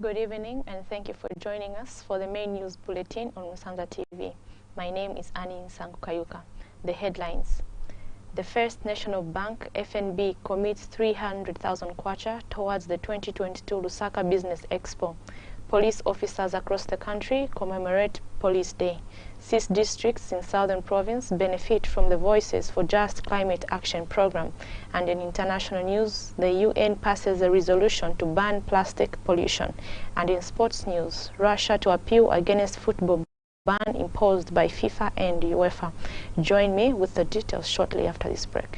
Good evening, and thank you for joining us for the main news bulletin on Musanza TV. My name is Annie Nsangukayuka. The headlines. The First National Bank, FNB, commits 300,000 kwacha towards the 2022 Lusaka Business Expo. Police officers across the country commemorate Police Day. 6 districts in Southern Province benefit from the Voices for Just Climate Action program. And in international news, the UN passes a resolution to ban plastic pollution. And in sports news, Russia to appeal against football ban imposed by FIFA and UEFA. Join me with the details shortly after this break.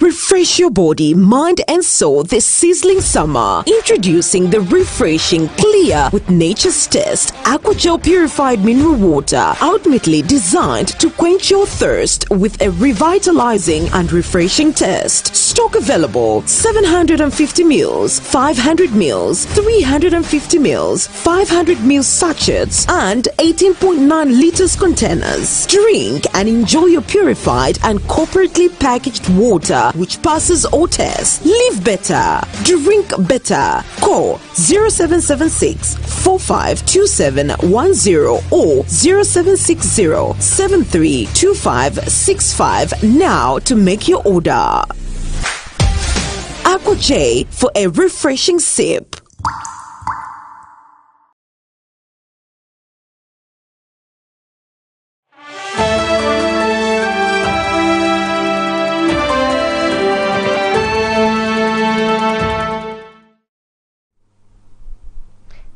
Refresh your body, mind and soul this sizzling summer. Introducing the refreshing, clear with nature's taste Aquagel purified mineral water, ultimately designed to quench your thirst with a revitalizing and refreshing taste. Stock available: 750 ml, 500 ml, 350 ml, 500 ml sachets and 18.9 liters containers. Drink and enjoy your purified and corporately packaged water which passes all tests. Live better, drink better. Call 0776 452710 or 0760 732565 now to make your order. Aquagel for a refreshing sip.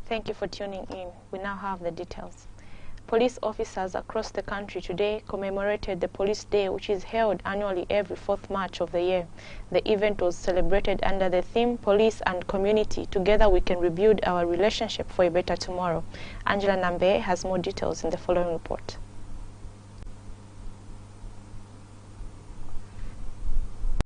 Thank you for tuning in. We now have the details. Police officers across the country today commemorated the Police Day, which is held annually every 4th March of the year. The event was celebrated under the theme Police and Community. Together we can rebuild our relationship for a better tomorrow. Angela Nambe has more details in the following report.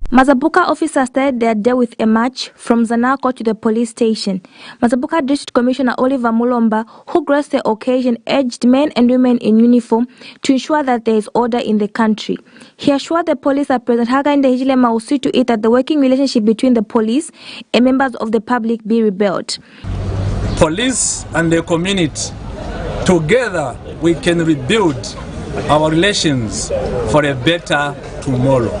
Mazabuka officers started their day with a march from Zanako to the police station. Mazabuka District Commissioner Oliver Mulomba, who graced the occasion, urged men and women in uniform to ensure that there is order in the country. He assured the police that President Hakainde Hichilema will see to it that the working relationship between the police and members of the public be rebuilt. Police and the community, together we can rebuild our relations for a better tomorrow.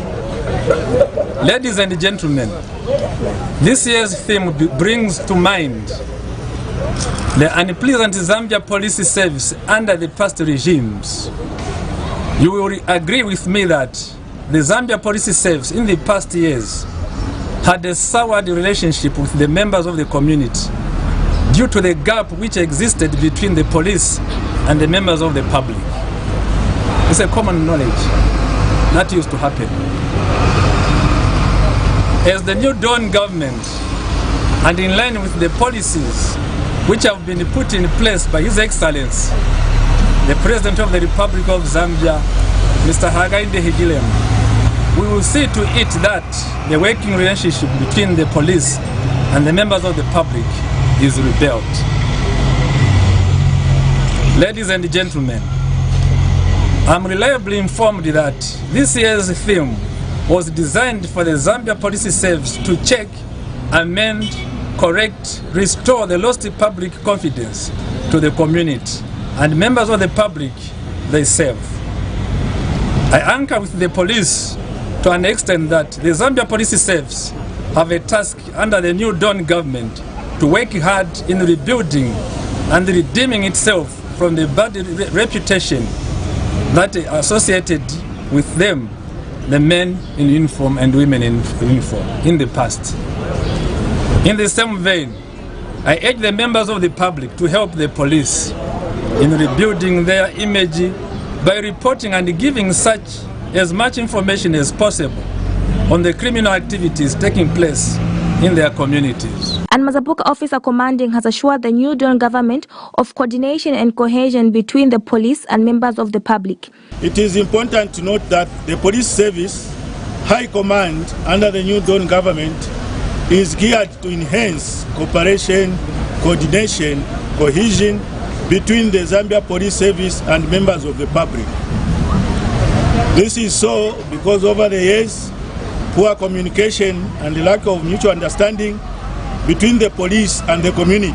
Ladies and gentlemen, this year's theme brings to mind the unpleasant Zambia police service under the past regimes. You will agree with me that the Zambia police service in the past years had a soured relationship with the members of the community due to the gap which existed between the police and the members of the public. It's a common knowledge that used to happen. As the new Dawn government, and in line with the policies which have been put in place by His Excellency, the President of the Republic of Zambia, Mr. Hakainde Hichilema, we will see to it that the working relationship between the police and the members of the public is rebuilt. Ladies and gentlemen, I'm reliably informed that this year's theme was designed for the Zambia Police Service to check, amend, correct, restore the lost public confidence to the community and members of the public they serve. I anchor with the police to an extent that the Zambia Police Service have a task under the new Dawn government to work hard in rebuilding and redeeming itself from the bad reputation that associated with them, the men in uniform and women in uniform, in the past. In the same vein, I urge the members of the public to help the police in rebuilding their image by reporting and giving as much information as possible on the criminal activities taking place in their communities. And Mazabuka Officer Commanding has assured the new Dawn government of coordination and cohesion between the police and members of the public. It is important to note that the police service, high command under the new Dawn government, is geared to enhance cooperation, coordination, cohesion between the Zambia Police Service and members of the public. This is so because over the years, poor communication and the lack of mutual understanding between the police and the community,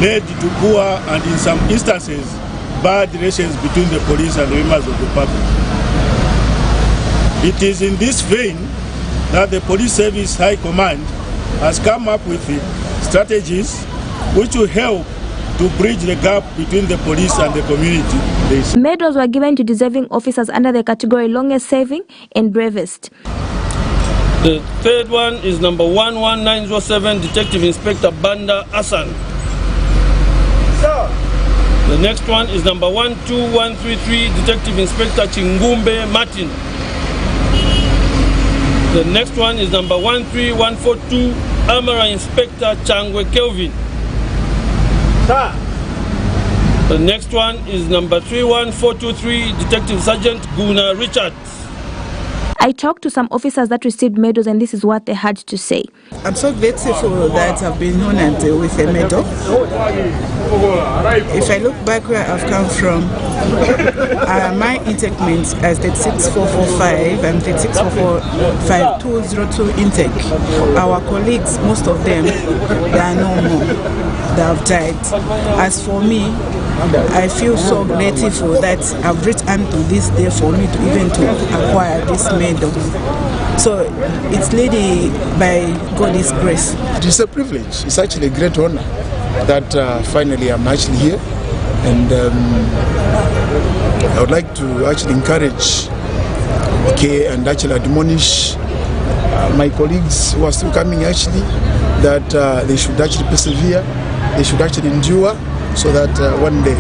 led to poor and in some instances, bad relations between the police and the members of the public. It is in this vein that the Police Service High Command has come up with strategies which will help to bridge the gap between the police and the community. Medals were given to deserving officers under the category longest serving and bravest. The third one is number 11907, Detective Inspector Banda Hassan. Sir. The next one is number 12133, Detective Inspector Chingumbe Martin. The next one is number 13142, Armorer Inspector Changwe Kelvin. Sir. The next one is number 31423, Detective Sergeant Guna Richards. I talked to some officers that received medals, and this is what they had to say. I'm so grateful that I've been honored with a medal. If I look back where I've come from, my intake means as 36445 and 36445 202 intake. Our colleagues, most of them, they are no more. They have died. As for me, I feel so grateful that I've reached unto this day for me to even to acquire this medal. So it's led by God's grace. It's a privilege. It's actually a great honor that finally I'm actually here, and I would like to actually encourage and actually admonish my colleagues who are still coming actually that they should actually persevere, they should actually endure, so that one day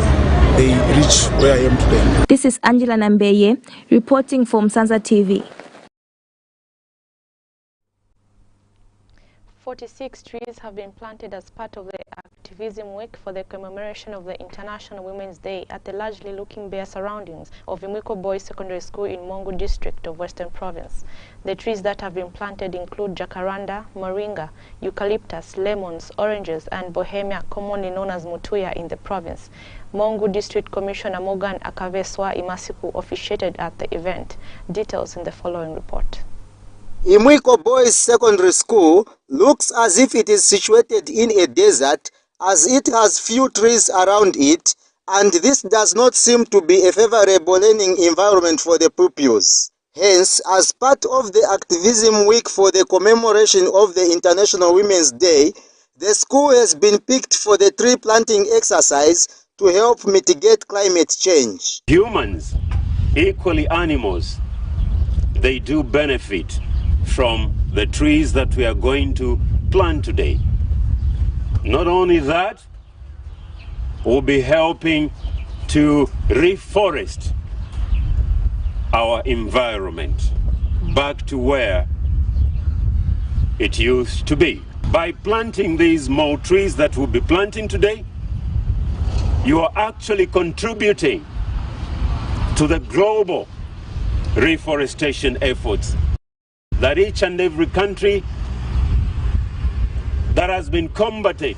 they reach where I am today. This is Angela Nambeye reporting for Musanza TV. 46 trees have been planted as part of the activism week for the commemoration of the International Women's Day at the largely looking bare surroundings of Imwiko Boys Secondary School in Mongu District of Western Province. The trees that have been planted include jacaranda, moringa, eucalyptus, lemons, oranges, and bohemia, commonly known as mutuya in the province. Mongu District Commissioner Morgan Akaveswa Imasiku officiated at the event. Details in the following report. Imwiko Boys Secondary School looks as if it is situated in a desert, as it has few trees around it, and this does not seem to be a favorable learning environment for the pupils. Hence, as part of the activism week for the commemoration of the International Women's Day, the school has been picked for the tree planting exercise to help mitigate climate change. Humans, equally animals, they do benefit from the trees that we are going to plant today. Not only that, we'll be helping to reforest our environment back to where it used to be. By planting these more trees that we'll be planting today, you are actually contributing to the global reforestation efforts that each and every country that has been combated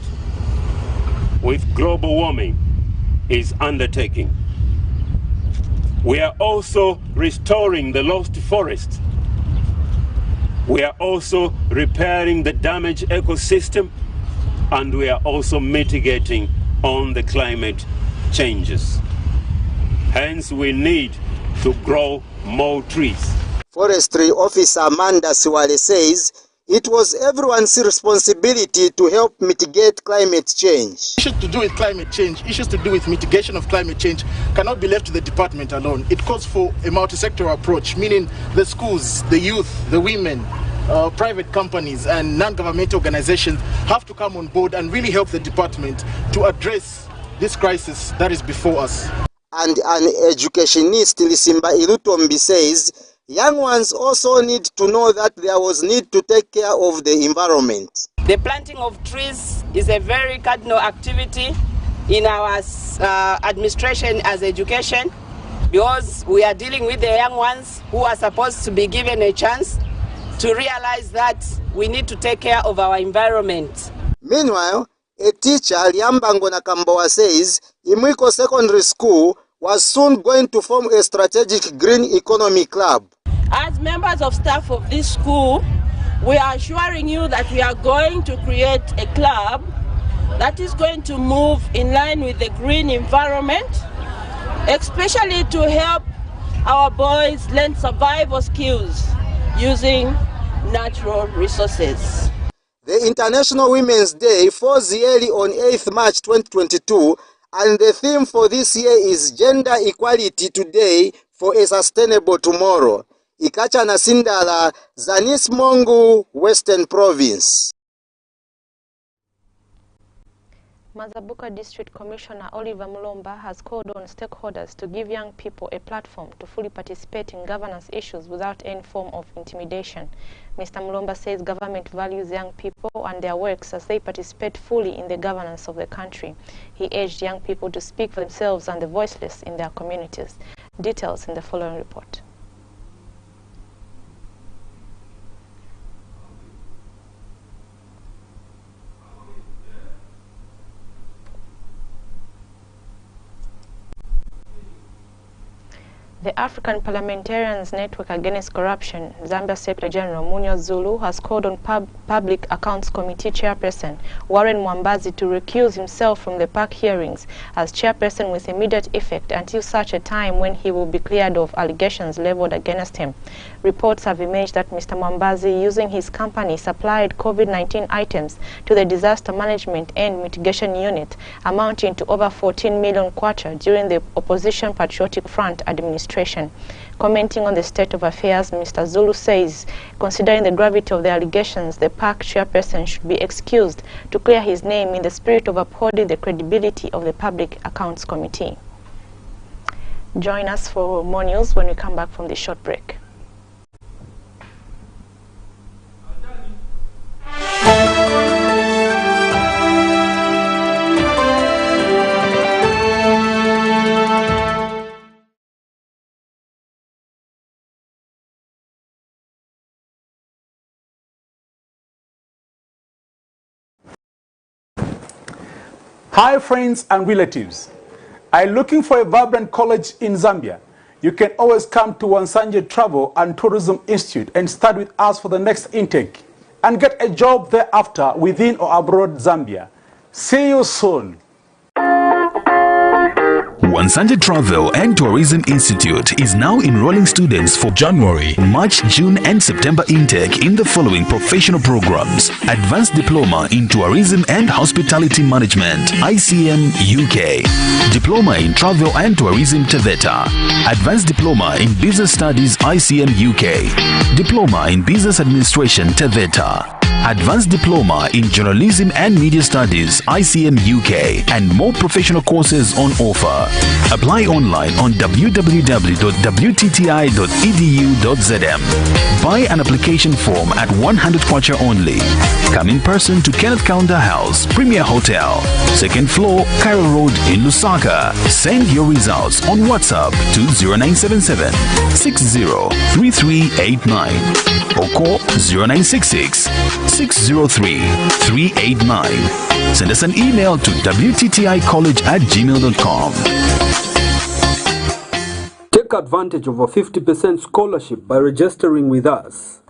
with global warming is undertaking. We are also restoring the lost forest. We are also repairing the damaged ecosystem, and we are also mitigating on the climate changes. Hence, we need to grow more trees. Forestry Officer Amanda Siwale says it was everyone's responsibility to help mitigate climate change. Issues to do with climate change, issues to do with mitigation of climate change cannot be left to the department alone. It calls for a multi-sectoral approach, meaning the schools, the youth, the women, private companies and non-governmental organizations have to come on board and really help the department to address this crisis that is before us. And an educationist, Lisimba Ilutombi, says young ones also need to know that there was need to take care of the environment. The planting of trees is a very cardinal activity in our administration as education, because we are dealing with the young ones who are supposed to be given a chance to realize that we need to take care of our environment. Meanwhile, A teacher, Liambango Nakamboa, says Imwiko Secondary School was soon going to form a strategic green economy club. As members of staff of this school, we are assuring you that we are going to create a club that is going to move in line with the green environment, especially to help our boys learn survival skills using natural resources. The International Women's Day falls yearly on 8th March 2022, and the theme for this year is Gender Equality Today for a Sustainable Tomorrow. Ikacha Nasindala, Zanis Mongu, Western Province. Mazabuka District Commissioner Oliver Mulomba has called on stakeholders to give young people a platform to fully participate in governance issues without any form of intimidation. Mr. Mulomba says government values young people and their works as they participate fully in the governance of the country. He urged young people to speak for themselves and the voiceless in their communities. Details in the following report. The African Parliamentarians Network Against Corruption, Zambia Secretary General Munyo Zulu has called on Public Accounts Committee Chairperson Warren Mwambazi to recuse himself from the PAC hearings as chairperson with immediate effect until such a time when he will be cleared of allegations leveled against him. Reports have emerged that Mr. Mwambazi, using his company, supplied COVID-19 items to the Disaster Management and Mitigation Unit, amounting to over 14 million kwacha during the Opposition Patriotic Front administration. Commenting on the state of affairs, Mr. Zulu says, considering the gravity of the allegations, the PAC chairperson should be excused to clear his name in the spirit of upholding the credibility of the Public Accounts Committee. Join us for more news when we come back from this short break. Hi friends and relatives. Are you looking for a vibrant college in Zambia? You can always come to Wansanje Travel and Tourism Institute and study with us for the next intake and get a job thereafter within or abroad Zambia. See you soon. Wansanje Travel and Tourism Institute is now enrolling students for January, March, June and September intake in the following professional programs: Advanced Diploma in Tourism and Hospitality Management, ICM UK; Diploma in Travel and Tourism, TVETA; Advanced Diploma in Business Studies, ICM UK; Diploma in Business Administration, TVETA; Advanced Diploma in Journalism and Media Studies, ICM UK, and more professional courses on offer. Apply online on www.wtti.edu.zm. Buy an application form at 100 kwacha only. Come in person to Kenneth Kaunda House, Premier Hotel, 2nd floor, Cairo Road in Lusaka. Send your results on WhatsApp to 0977 603389 or call 0966 603 389. Send us an email to wtticollege@gmail.com. Take advantage of a 50% scholarship by registering with us.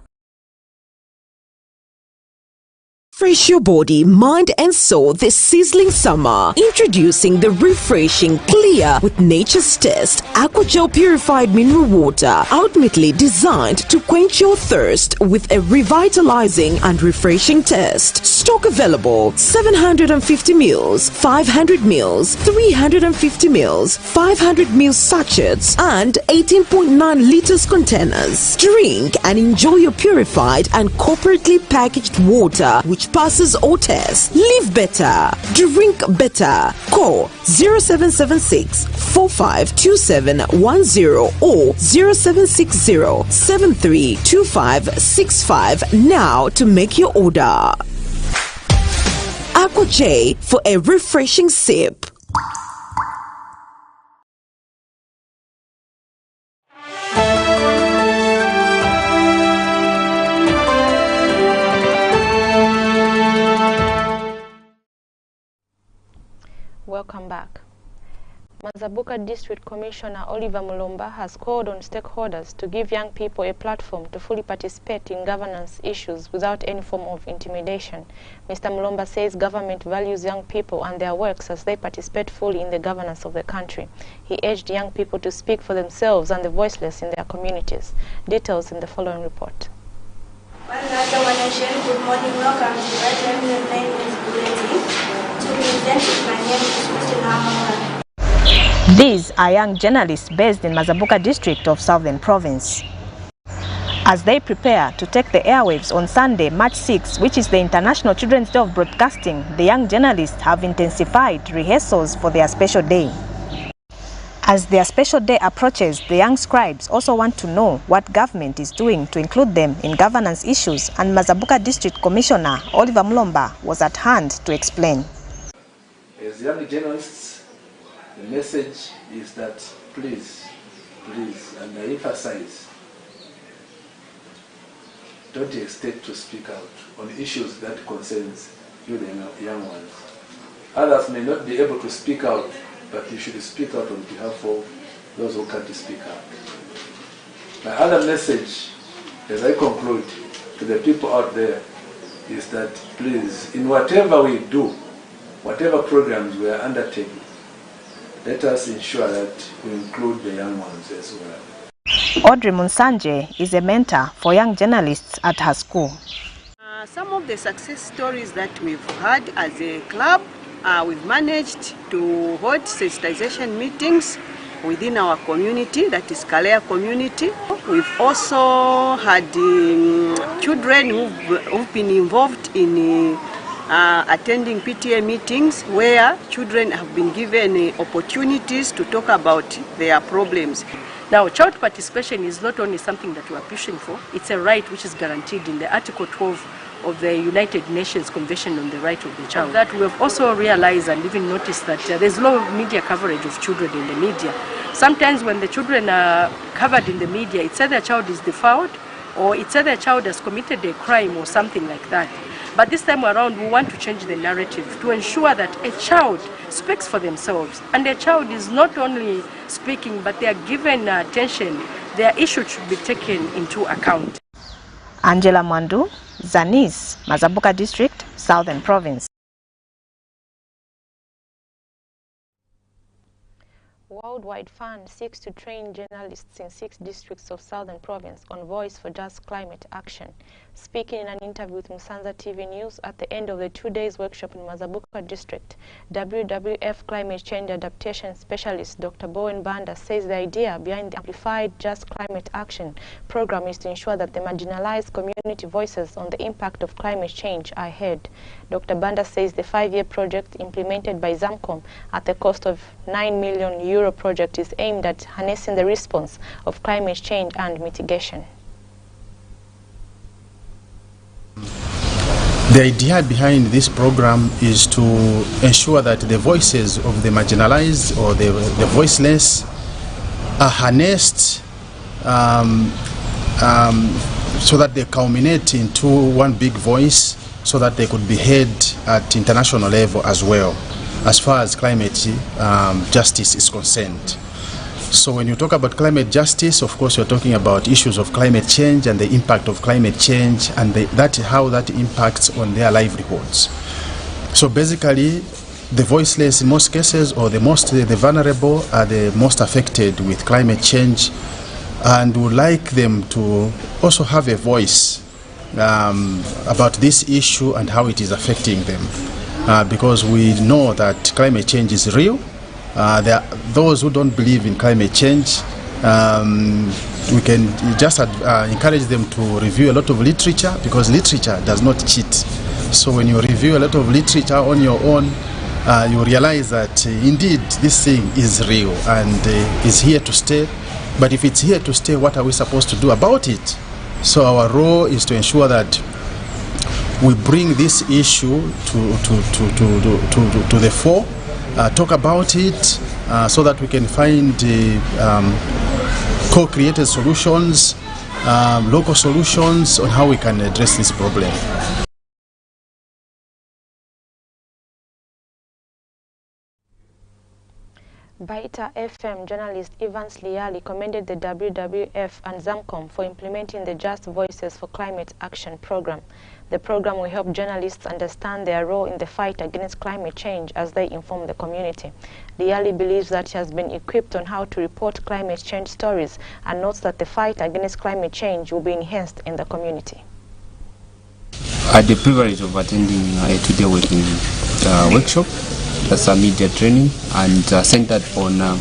Refresh your body, mind and soul this sizzling summer. Introducing the refreshing Clear with Nature's Test Aquagel Purified Mineral Water, ultimately designed to quench your thirst with a revitalizing and refreshing taste. Stock available: 750 ml, 500 ml, 350 ml, 500 ml sachets and 18.9 liters containers. Drink and enjoy your purified and corporately packaged water which passes all tests. Live better. Drink better. Call 0776 452710 or 0760 732565 now to make your order. Aqua J for a refreshing sip. Welcome back. Mazabuka District Commissioner Oliver Mulomba has called on stakeholders to give young people a platform to fully participate in governance issues without any form of intimidation. Mr. Mulomba says government values young people and their works as they participate fully in the governance of the country. He urged young people to speak for themselves and the voiceless in their communities. Details in the following report. Good morning, welcome to the Main News Bulletin. To present it, my name is Musanza. These are young journalists based in Mazabuka district of Southern Province. As they prepare to take the airwaves on Sunday, March 6, which is the International Children's Day of Broadcasting, the young journalists have intensified rehearsals for their special day. As their special day approaches, the young scribes also want to know what government is doing to include them in governance issues, and Mazabuka District Commissioner Oliver Mulomba was at hand to explain. As young journalists, the message is that please, and I emphasize, don't hesitate to speak out on issues that concerns you, the young ones. Others may not be able to speak out, but you should speak out on behalf of those who can't speak out. My other message, as I conclude, to the people out there, is that please, in whatever we do, whatever programs we are undertaking, let us ensure that we include the young ones as well. Audrey Musanza is a mentor for young journalists at her school. Some of the success stories that we've had as a club, we've managed to hold sensitization meetings within our community, that is Kalea community. We've also had children who've been involved in attending PTA meetings where children have been given opportunities to talk about their problems. Now, child participation is not only something that we are pushing for, it's a right which is guaranteed in the Article 12 of the United Nations Convention on the Right of the Child. That we have also realized and even noticed that there's low media coverage of children in the media. Sometimes when the children are covered in the media, it's either a child is defiled or it's either a child has committed a crime or something like that. But this time around, we want to change the narrative to ensure that a child speaks for themselves. And a child is not only speaking, but they are given attention. Their issue should be taken into account. Angela Mwandu, Zanis, Mazabuka District, Southern Province. Worldwide Fund seeks to train journalists in 6 districts of Southern Province on Voice for Just Climate Action. Speaking in an interview with Musanza TV News at the end of the 2 days workshop in Mazabuka District, WWF Climate Change Adaptation Specialist Dr. Bowen Banda says the idea behind the Amplified Just Climate Action program is to ensure that the marginalized community voices on the impact of climate change are heard. Dr. Banda says the 5-year project implemented by Zamcom at the cost of €9 million project is aimed at harnessing the response of climate change and mitigation. The idea behind this program is to ensure that the voices of the marginalized or the voiceless are harnessed so that they culminate into one big voice so that they could be heard at international level as well, as far as climate justice is concerned. So when you talk about climate justice, of course you're talking about issues of climate change and the impact of climate change and how that impacts on their livelihoods. So basically, the voiceless in most cases, or the vulnerable, are the most affected with climate change, and would like them to also have a voice about this issue and how it is affecting them. Because we know that climate change is real. There are those who don't believe in climate change. We can just encourage them to review a lot of literature, because literature does not cheat. So when you review a lot of literature on your own, you realize that indeed this thing is real and is here to stay. But if it's here to stay, what are we supposed to do about it? So our role is to ensure that we bring this issue to the fore, talk about it so that we can find co-created solutions, local solutions on how we can address this problem. Baita FM journalist Evans Liali commended the WWF and Zamcom for implementing the Just Voices for Climate Action program. The program will help journalists understand their role in the fight against climate change as they inform the community. Liali believes that he has been equipped on how to report climate change stories and notes that the fight against climate change will be enhanced in the community. I had the privilege of attending a two-day workshop. That's a media training and centered on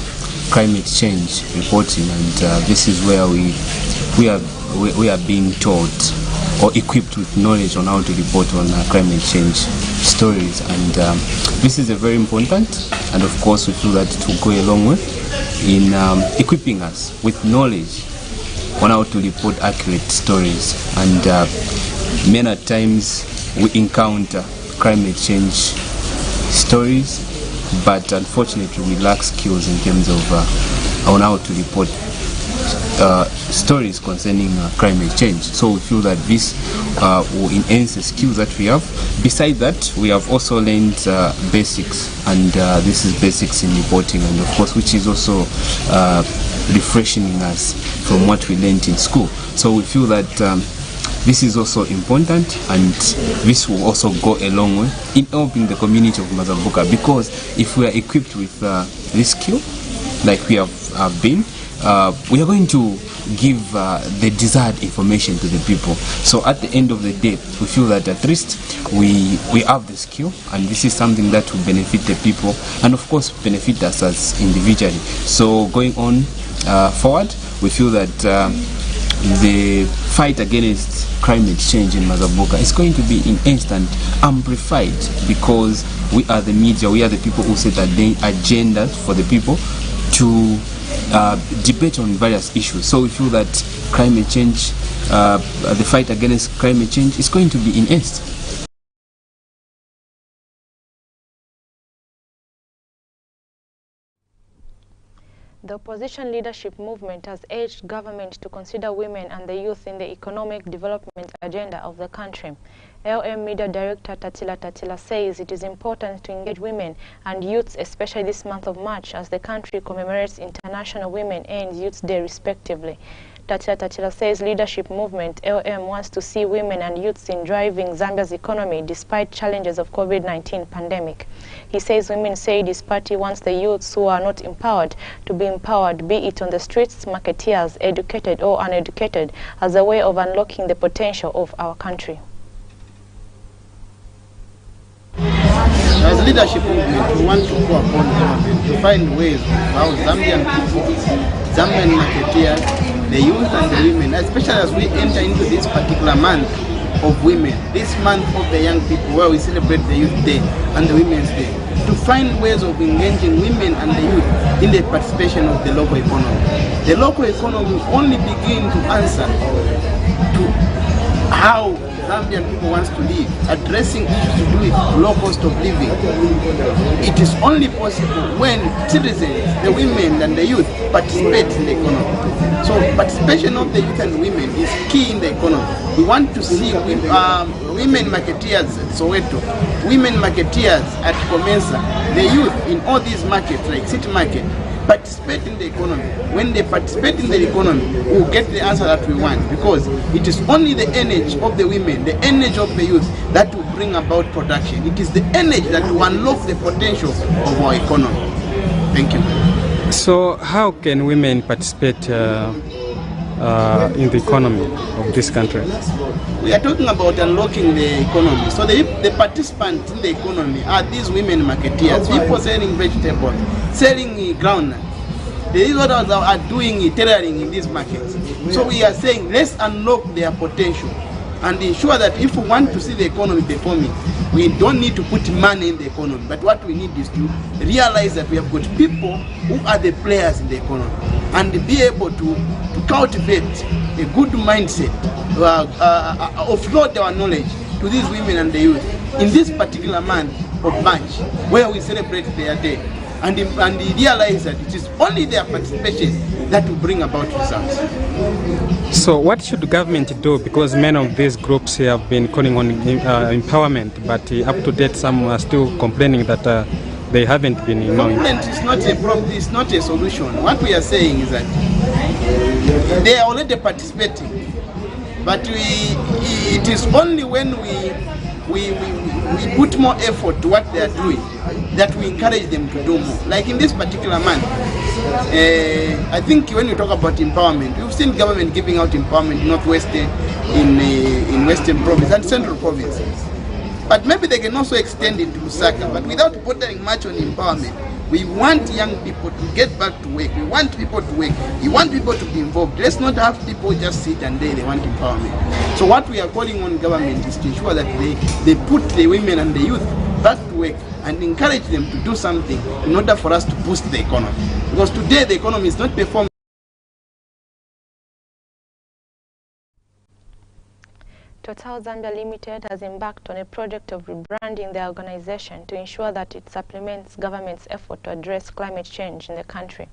climate change reporting, and this is where we are being taught or equipped with knowledge on how to report on climate change stories, and this is a very important, and of course we feel that it will go a long way in equipping us with knowledge on how to report accurate stories. And many times we encounter climate change stories, but unfortunately we lack skills in terms of on how to report stories concerning climate change. So we feel that this will enhance the skills that we have. Besides that, we have also learned basics, and this is basics in reporting, and of course which is also refreshing us from what we learned in school. So we feel that this is also important, and this will also go a long way in helping the community of Mazabuka, because if we are equipped with this skill, like we have been, we are going to give the desired information to the people. So at the end of the day, we feel that at least we have the skill, and this is something that will benefit the people and of course benefit us as individually. So going on forward, we feel that the fight against climate change in Mazabuka is going to be enhanced and amplified, because we are the media, we are the people who set agendas for the people to debate on various issues. So we feel that climate change, the fight against climate change is going to be enhanced. The opposition leadership movement has urged government to consider women and the youth in the economic development agenda of the country. LM Media Director Tatila says it is important to engage women and youths, especially this month of March, as the country commemorates International Women and Youth Day respectively. Tatila says leadership movement LM wants to see women and youths in driving Zambia's economy despite challenges of COVID-19 pandemic. He says women say this party wants the youths who are not empowered to be empowered, be it on the streets, marketeers, educated or uneducated, as a way of unlocking the potential of our country. As leadership movement, we want to go upon government to find ways how Zambian people, Zambian marketeers, the youth and the women, especially as we enter into this particular month of women, this month of the young people where we celebrate the Youth Day and the Women's Day, to find ways of engaging women and the youth in the participation of the local economy. The local economy will only begin to answer to how Zambian people wants to live, addressing issues to do with low cost of living. It is only possible when citizens, the women and the youth participate in the economy. So participation of the youth and women is key in the economy. We want to see women marketeers at Soweto, women marketeers at Comensa, the youth in all these markets like City Market, participate in the economy. When they participate in the economy, we will get the answer that we want, because it is only the energy of the women, the energy of the youth that will bring about production. It is the energy that will unlock the potential of our economy. Thank you. So how can women participate in the economy of this country? We are talking about unlocking the economy. So the participants in the economy are these women marketeers, people selling vegetables, selling groundnuts. These others are doing tailoring in these markets. So we are saying let's unlock their potential and ensure that if we want to see the economy performing, we don't need to put money in the economy, but what we need is to realize that we have got people who are the players in the economy and be able to cultivate a good mindset, offload our knowledge to these women and the youth in this particular month of March, where we celebrate their day, and realize that it is only their participation that will bring about results. So what should the government do? Because many of these groups have been calling on empowerment, but up to date some are still complaining that they haven't been Commitment is not a problem, it's not a solution. What we are saying is that they are already participating, but it is only when we put more effort to what they are doing that we encourage them to do more. Like in this particular month, I think when you talk about empowerment, we've seen government giving out empowerment northwestern, in Western Province and Central Provinces. But maybe they can also extend it to Lusaka, but without bordering much on empowerment. We want young people to get back to work. We want people to work. We want people to be involved. Let's not have people just sit and they want empowerment. So what we are calling on government is to ensure that they put the women and the youth back to work and encourage them to do something in order for us to boost the economy. Because today the economy is not performing. Total Zambia Limited has embarked on a project of rebranding their organization to ensure that it supplements government's effort to address climate change in the country.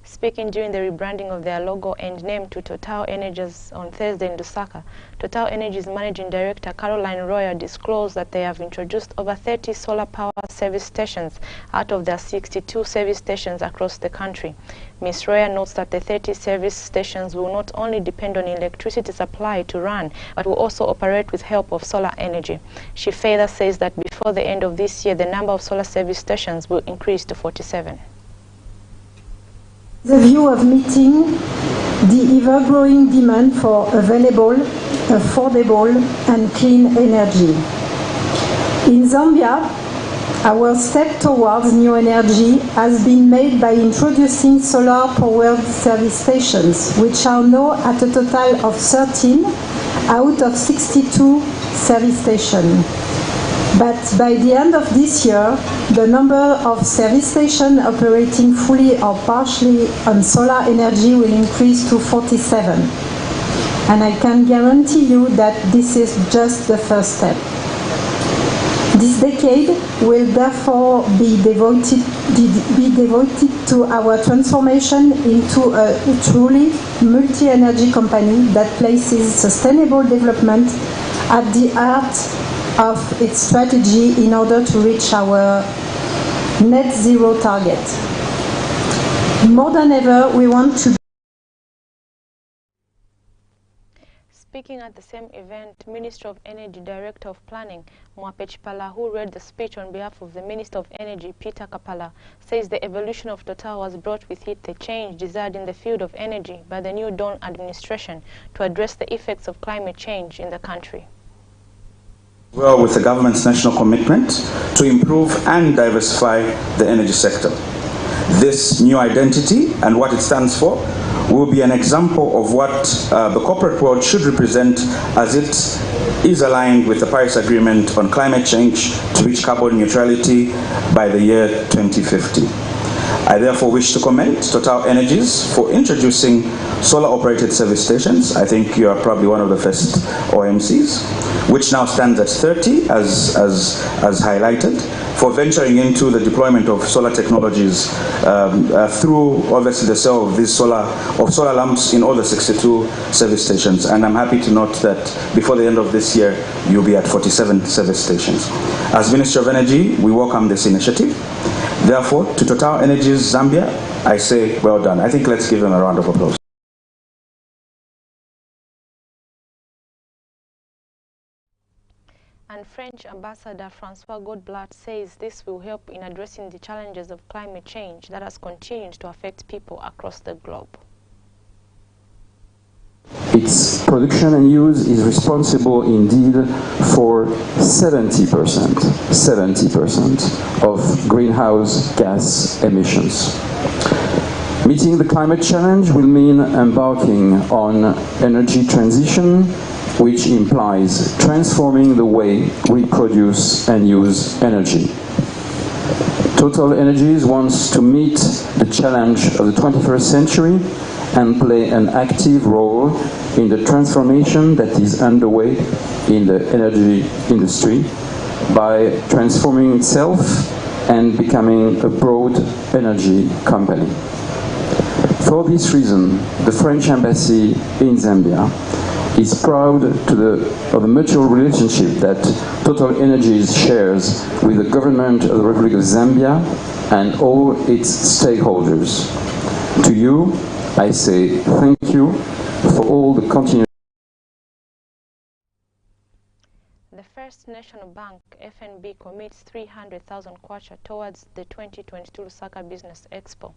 Speaking during the rebranding of their logo and name to Total Energies on Thursday in Lusaka, Total Energies Managing Director Caroline Royer disclosed that they have introduced over 30 solar power service stations out of their 62 service stations across the country. Ms. Royer notes that the 30 service stations will not only depend on electricity supply to run, but will also operate with help of solar energy. She further says that before the end of this year, the number of solar service stations will increase to 47. The view of meeting the ever-growing demand for available, affordable and clean energy. In Zambia, our step towards new energy has been made by introducing solar-powered service stations, which are now at a total of 13 out of 62 service stations. But by the end of this year, the number of service stations operating fully or partially on solar energy will increase to 47. And I can guarantee you that this is just the first step. This decade will therefore be devoted to our transformation into a truly multi-energy company that places sustainable development at the heart of its strategy in order to reach our net zero target. More than ever, we want to. Speaking at the same event, Minister of Energy Director of Planning, Mwapech Pala, who read the speech on behalf of the Minister of Energy, Peter Kapala, says the evolution of Total has brought with it the change desired in the field of energy by the new Dawn administration to address the effects of climate change in the country. Well, with the government's national commitment to improve and diversify the energy sector. This new identity and what it stands for will be an example of what the corporate world should represent as it is aligned with the Paris Agreement on climate change to reach carbon neutrality by the year 2050. I therefore wish to commend Total Energies for introducing solar-operated service stations. I think you are probably one of the first OMCs, which now stands at 30 as highlighted, for venturing into the deployment of solar technologies through obviously the sale of these solar lamps in all the 62 service stations. And I'm happy to note that before the end of this year, you'll be at 47 service stations. As Minister of Energy, we welcome this initiative. Therefore, to Total Energies Zambia, I say well done. I think let's give them a round of applause. And French Ambassador Francois Godblat says this will help in addressing the challenges of climate change that has continued to affect people across the globe. Its production and use is responsible indeed for 70% of greenhouse gas emissions. Meeting the climate challenge will mean embarking on energy transition, which implies transforming the way we produce and use energy. Total Energies wants to meet the challenge of the 21st century and play an active role in the transformation that is underway in the energy industry by transforming itself and becoming a broad energy company. For this reason, the French Embassy in Zambia is proud of the mutual relationship that Total Energies shares with the government of the Republic of Zambia and all its stakeholders. To you, I say thank you for all the continued. The First National Bank, FNB, commits 300,000 kwacha towards the 2022 Lusaka Business Expo.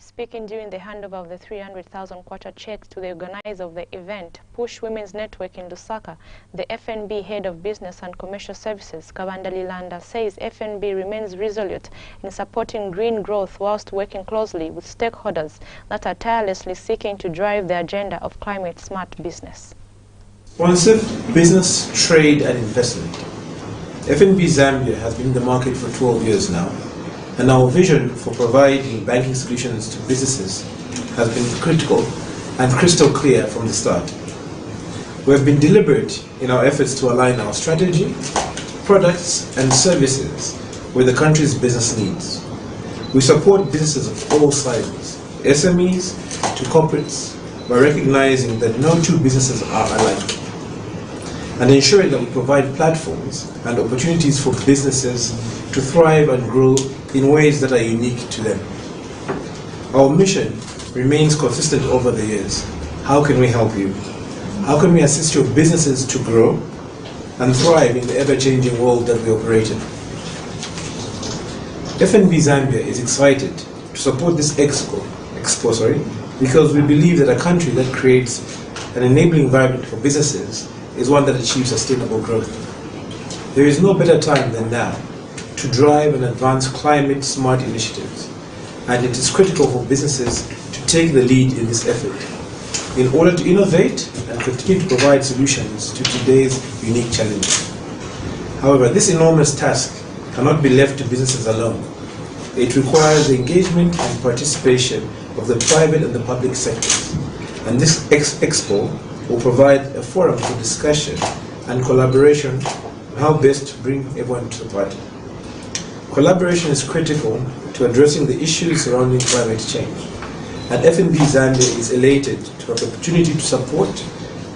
Speaking during the handover of the 300,000 kwacha checks to the organizer of the event, Push Women's Network in Lusaka, the FNB head of business and commercial services, Kabanda Lilanda, says FNB remains resolute in supporting green growth whilst working closely with stakeholders that are tirelessly seeking to drive the agenda of climate-smart business. Sponsored business, trade and investment. FNB Zambia has been in the market for 12 years now, and our vision for providing banking solutions to businesses has been critical and crystal clear from the start. We have been deliberate in our efforts to align our strategy, products and services with the country's business needs. We support businesses of all sizes, SMEs to corporates, by recognizing that no two businesses are alike, and ensuring that we provide platforms and opportunities for businesses to thrive and grow in ways that are unique to them. Our mission remains consistent over the years. How can we help you? How can we assist your businesses to grow and thrive in the ever-changing world that we operate in? FNB Zambia is excited to support this expo, because we believe that a country that creates an enabling environment for businesses is one that achieves sustainable growth. There is no better time than now to drive and advance climate-smart initiatives, and it is critical for businesses to take the lead in this effort in order to innovate and continue to provide solutions to today's unique challenges. However, this enormous task cannot be left to businesses alone. It requires the engagement and participation of the private and the public sectors, and this expo will provide a forum for discussion and collaboration on how best to bring everyone to the party. Collaboration is critical to addressing the issues surrounding climate change, and FNB Zambia is elated to have the opportunity to support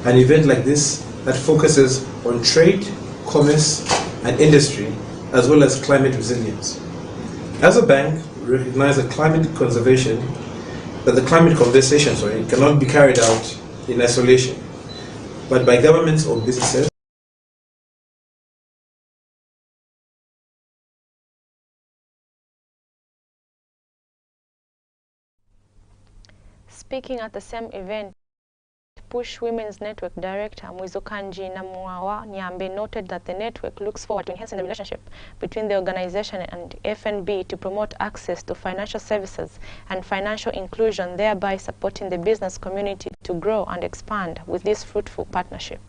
an event like this that focuses on trade, commerce, and industry, as well as climate resilience. As a bank, we recognize that the climate conversation cannot be carried out in isolation, but by governments or businesses. Speaking at the same event, Push Women's Network Director Mwizokanji Namwawa Nyambe noted that the network looks forward to enhancing the relationship between the organization and FNB to promote access to financial services and financial inclusion, thereby supporting the business community to grow and expand with this fruitful partnership.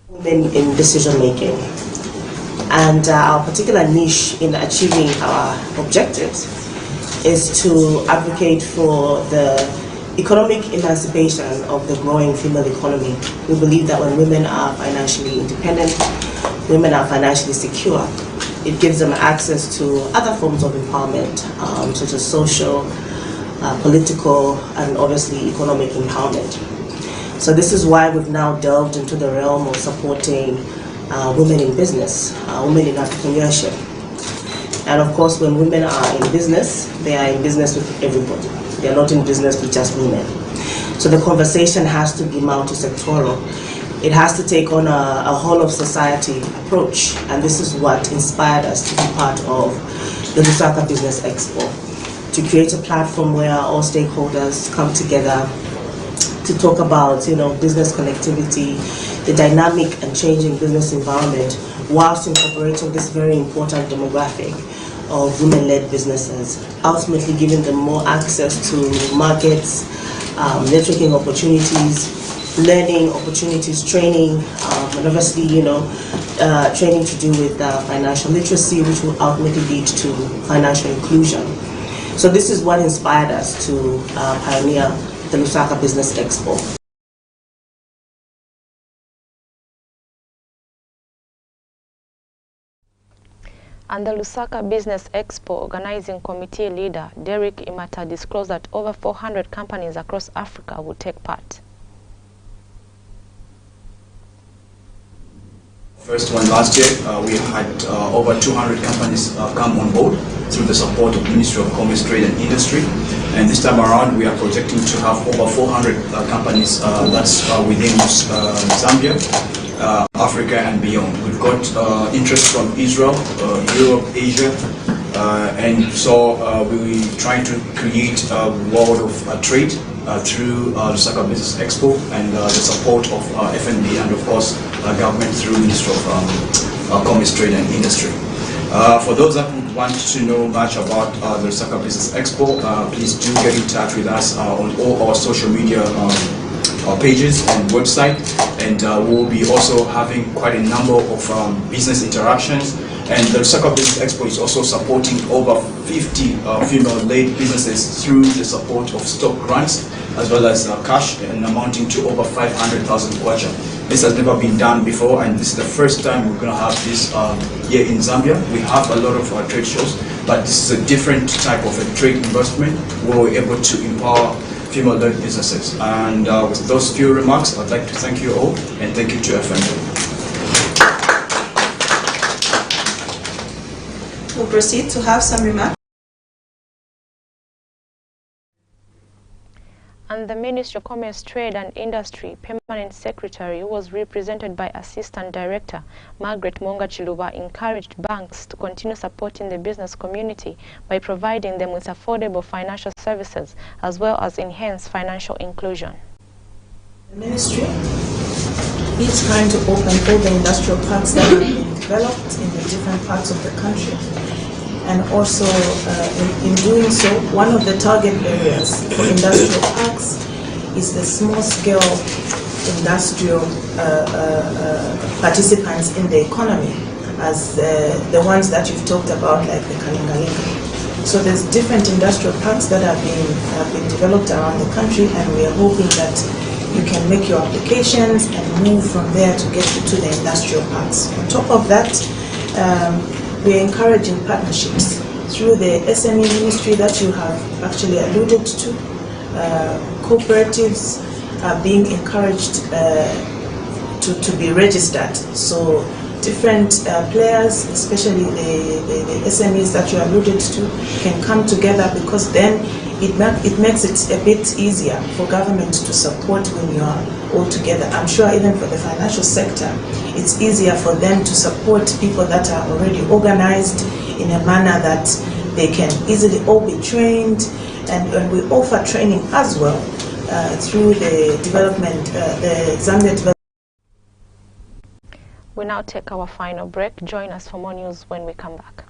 Women in decision making. And our particular niche in achieving our objectives is to advocate for the economic emancipation of the growing female economy. We believe that when women are financially independent, women are financially secure, it gives them access to other forms of empowerment, such as social, political, and obviously economic empowerment. So this is why we've now delved into the realm of supporting women in business, women in entrepreneurship. And of course, when women are in business, they are in business with everybody. They are not in business with just women. So the conversation has to be multi-sectoral. It has to take on a whole of society approach. And this is what inspired us to be part of the Lusaka Business Expo, to create a platform where all stakeholders come together to talk about, business connectivity, the dynamic and changing business environment, whilst incorporating this very important demographic of women-led businesses, ultimately giving them more access to markets, networking opportunities, learning opportunities, training, and obviously, training to do with financial literacy, which will ultimately lead to financial inclusion. So this is what inspired us to pioneer the Lusaka Business Expo. And the Lusaka Business Expo organizing committee leader Derek Imata disclosed that over 400 companies across Africa will take part. First one last year, we had over 200 companies come on board through the support of Ministry of Commerce, Trade and Industry. And this time around, we are projecting to have over 400 companies that's within Zambia, Africa and beyond. We've got interest from Israel, Europe, Asia, and so we're trying to create a world of trade through the Lusaka Business Expo and the support of FNB and of course government through Ministry of Commerce, Trade and Industry. For those that would want to know much about the Lusaka Business Expo, please do get in touch with us on all our social media pages and website, and we'll be also having quite a number of business interactions. And the Lusaka Business Expo is also supporting over 50 female-led businesses through the support of stock grants as well as cash, and amounting to over 500,000 kwacha. This has never been done before, and this is the first time we're going to have this here in Zambia. We have a lot of trade shows, but this is a different type of a trade investment where we're able to empower female-led businesses. And with those few remarks, I'd like to thank you all, and thank you to FNB. We'll proceed to have some remarks. And the Ministry of Commerce, Trade and Industry Permanent Secretary, who was represented by Assistant Director Margaret Monga Chiluba, encouraged banks to continue supporting the business community by providing them with affordable financial services as well as enhance financial inclusion. The Ministry is trying to open all the industrial parks that have been developed in the different parts of the country. And also, in doing so, one of the target areas for industrial parks is the small-scale industrial participants in the economy, as the ones that you've talked about, like the Kalingalinga. So there's different industrial parks that have been developed around the country, and we are hoping that you can make your applications and move from there to get you to the industrial parks. On top of that, we are encouraging partnerships through the SME ministry that you have actually alluded to. Cooperatives are being encouraged to be registered. So different players, especially the SMEs that you alluded to, can come together, because then it makes it a bit easier for government to support when you are all together. I'm sure even for the financial sector, it's easier for them to support people that are already organized in a manner that they can easily all be trained, and we offer training as well through the development, the Zambia development. We now take our final break. Join us for more news when we come back.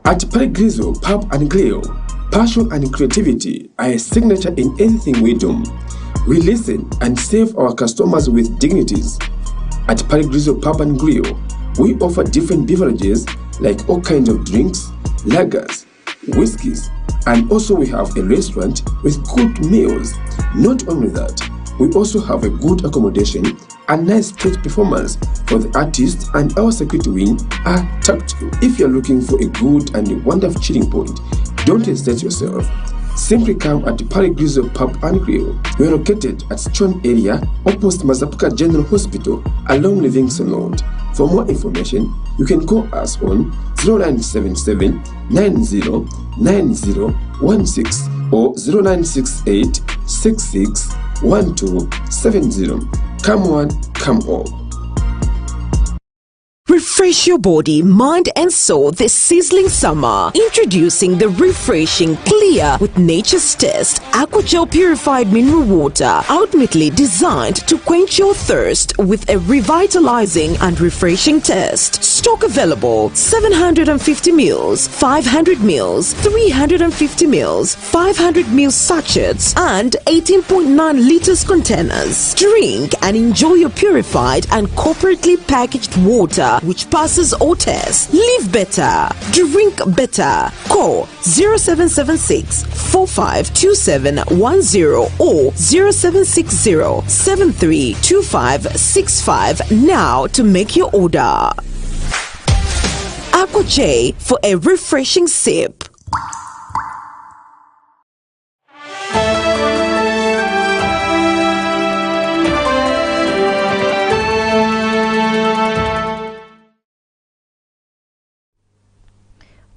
At Parigrizo Pub and Grill, passion and creativity are a signature in anything we do. We listen and serve our customers with dignities. At Parigrizo Pub and Grill, we offer different beverages like all kinds of drinks, lagers, whiskeys, and also we have a restaurant with good meals. Not only that, we also have a good accommodation and nice stage performance for the artists, and our security wing are tactful. If you're looking for a good and a wonderful chilling point, don't hesitate yourself. Simply come at Parigrizo Pub and Grill. We are located at Stone area opposite Mazapuka General Hospital along Livingston Road. For more information, you can call us on 0977 90 9016 or 0968 66 1270. Come on, come on. Refresh your body, mind and soul this sizzling summer. Introducing the refreshing, clear with nature's taste AquaGel purified mineral water, ultimately designed to quench your thirst with a revitalizing and refreshing taste. Stock available: 750 ml, 500 ml, 350 ml, 500 ml sachets and 18.9 liters containers. Drink and enjoy your purified and corporately packaged water, which which passes all tests. Live better. Drink better. Call 0776 452710 or 0760 732565 now to make your order. Aqua J for a refreshing sip.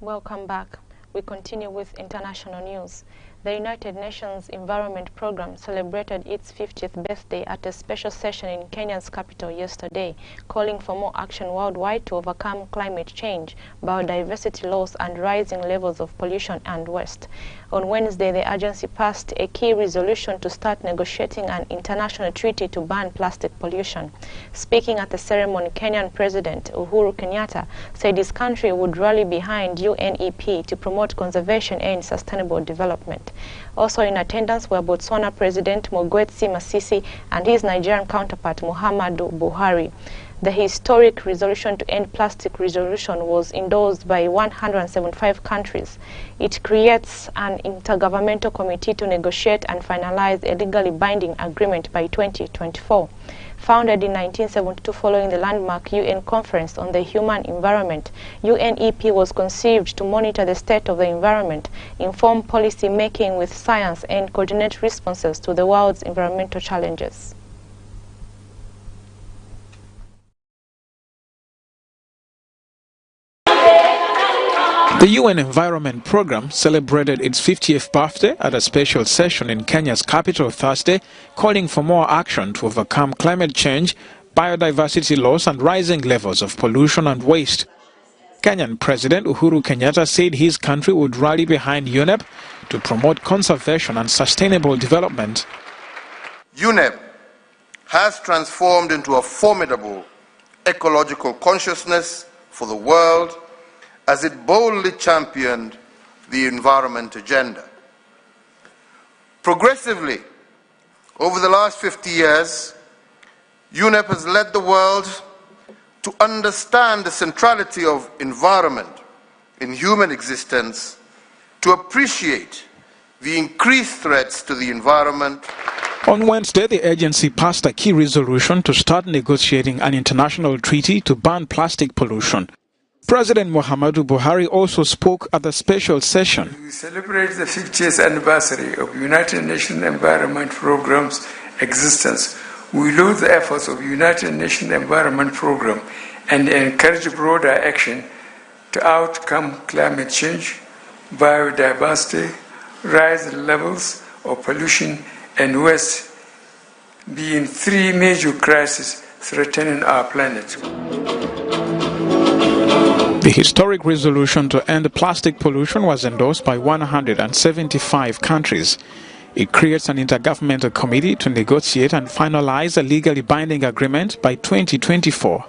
Welcome back. We continue with international news. The United Nations Environment Programme celebrated its 50th birthday at a special session in Kenya's capital yesterday, calling for more action worldwide to overcome climate change, biodiversity loss and rising levels of pollution and waste. On Wednesday, the agency passed a key resolution to start negotiating an international treaty to ban plastic pollution. Speaking at the ceremony, Kenyan President Uhuru Kenyatta said his country would rally behind UNEP to promote conservation and sustainable development. Also in attendance were Botswana President Mogwetsi Masisi and his Nigerian counterpart Muhammadu Buhari. The historic resolution to end plastic resolution was endorsed by 175 countries. It creates an intergovernmental committee to negotiate and finalize a legally binding agreement by 2024. Founded in 1972 following the landmark UN Conference on the Human Environment, UNEP was conceived to monitor the state of the environment, inform policy making with science, and coordinate responses to the world's environmental challenges. The UN Environment Programme celebrated its 50th birthday at a special session in Kenya's capital Thursday, calling for more action to overcome climate change, biodiversity loss and rising levels of pollution and waste. Kenyan President Uhuru Kenyatta said his country would rally behind UNEP to promote conservation and sustainable development. UNEP has transformed into a formidable ecological consciousness for the world as it boldly championed the environment agenda. Progressively, over the last 50 years, UNEP has led the world to understand the centrality of environment in human existence, to appreciate the increased threats to the environment. On Wednesday, the agency passed a key resolution to start negotiating an international treaty to ban plastic pollution. President Muhammadu Buhari also spoke at the special session. We celebrate the 50th anniversary of United Nations Environment Programme's existence. We laud the efforts of United Nations Environment Programme and encourage broader action to outcome climate change, biodiversity, rising levels of pollution and waste being three major crises threatening our planet. The historic resolution to end plastic pollution was endorsed by 175 countries. It creates an intergovernmental committee to negotiate and finalize a legally binding agreement by 2024.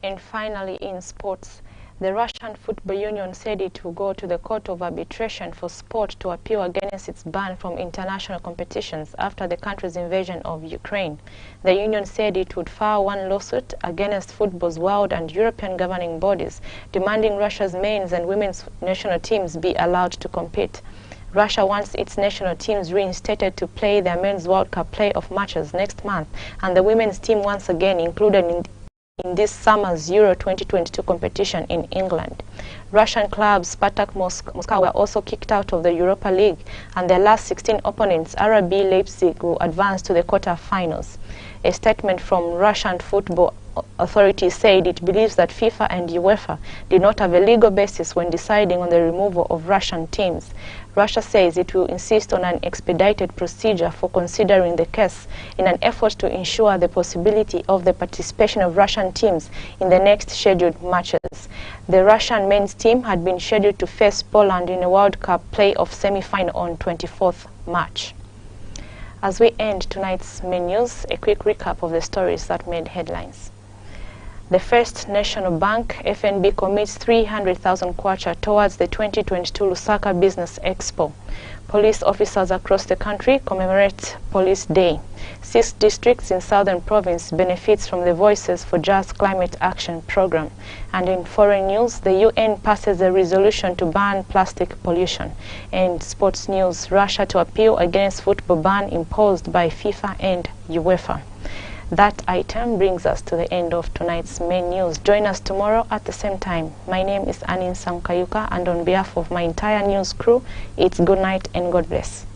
And finally, in sports, the Russian Football Union said it will go to the Court of Arbitration for Sport to appeal against its ban from international competitions after the country's invasion of Ukraine. The union said it would file one lawsuit against football's world and European governing bodies, demanding Russia's men's and women's national teams be allowed to compete. Russia wants its national teams reinstated to play their Men's World Cup playoff matches next month, and the women's team once again included in this summer's Euro 2022 competition in England. Russian club Spartak Moscow were also kicked out of the Europa League, and their last 16 opponents, RB Leipzig, will advance to the quarter-finals. A statement from Russian football authorities said it believes that FIFA and UEFA did not have a legal basis when deciding on the removal of Russian teams. Russia says it will insist on an expedited procedure for considering the case in an effort to ensure the possibility of the participation of Russian teams in the next scheduled matches. The Russian men's team had been scheduled to face Poland in a World Cup playoff semi-final on 24th March. As we end tonight's main news, a quick recap of the stories that made headlines. The First National Bank, FNB, commits 300,000 kwacha towards the 2022 Lusaka Business Expo. Police officers across the country commemorate Police Day. 6 districts in Southern Province benefits from the Voices for Just Climate Action program. And in foreign news, the UN passes a resolution to ban plastic pollution. And sports news, Russia to appeal against football ban imposed by FIFA and UEFA. That item brings us to the end of tonight's main news. Join us tomorrow at the same time. My name is Musanza, and on behalf of my entire news crew, it's good night and God bless.